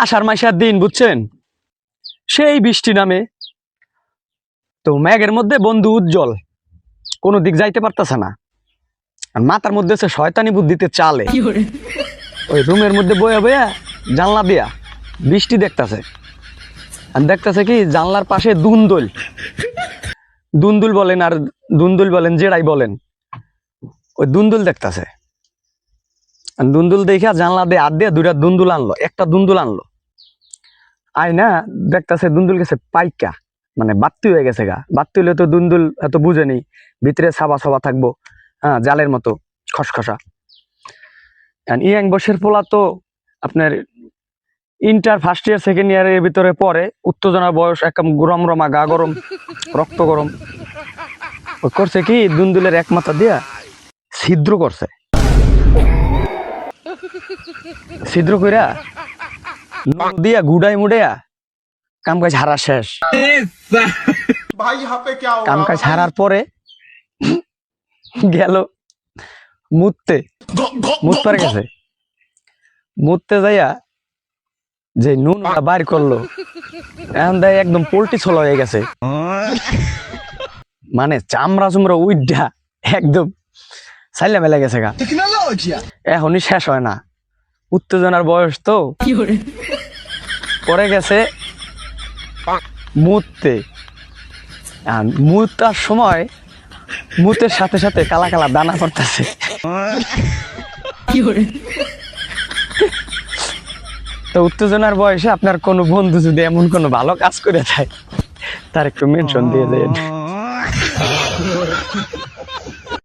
আষাঢ় মাসের দিন বুঝছেন, সেই বৃষ্টি নামে, তো মেঘের মধ্যে বন্ধু উজ্জ্বল কোনো দিক যাইতে পারতেছে না, আর মাথার মধ্যে সে শয়তানি বুদ্ধিতে চালে ওই রুমের মধ্যে বয়া বয়া জানলা দিয়া বৃষ্টি দেখতেছে। আর দেখতেছে কি জানলার পাশে দুন্দুল, দুন্দুল বলেন আর দুন্দুল বলেন যেটাই বলেন, ওই দুন্দুল দেখতেছে। দুন্দুল দেখা জানলা দিয়ে হাত দিয়ে দুইটা দুন্দুল আনলো, একটা দুন্দুল আনলো, আয় না দেখতেছে দুন্দুল গেছে পাইকা, মানে বাত্তি হয়ে গেছে গা। বাত্তি হলে তো দুন্দুল এত বুঝেনি, ভিতরে সাবা সাবা থাকবো, হ্যাঁ জালের মতো খসখসা। ইয়াং বয়সের পোলা তো আপনার ইন্টার ফার্স্ট ইয়ার সেকেন্ড ইয়ারের ভিতরে পরে, উত্তেজনার বয়স, একদম গরম রমা, গা গরম, রক্ত গরম। করছে কি দুন্দুলের এক মাথা দিয়া ছিদ্র করছে, ছিদ্র কইরা দিয়া গুডাই মুডাইয়া কাম কাজ হারা শেষ। কাম কাজ হারার পরে গেল মুততে, মুত পারে গেছে, মুততে যাইয়া যে নুন বাইর করলো, এখন দেয় একদম পোল্ট্রি ছোলা হয়ে গেছে, মানে চামড়া চুমড়া উইডা একদম সাইলা মেলা গেছে গা। এখনই শেষ হয় না, উত্তেজনার বয়স তো, পরে গেছে মুততে। মুতার সময় মুতের সাথে সাথে কালা কালা দানা পড়তেছে। তো উত্তেজনার বয়সে আপনার কোনো বন্ধু যদি এমন কোনো ভালো কাজ করে থাকে, তার একটু মেনশন দিয়ে দেন।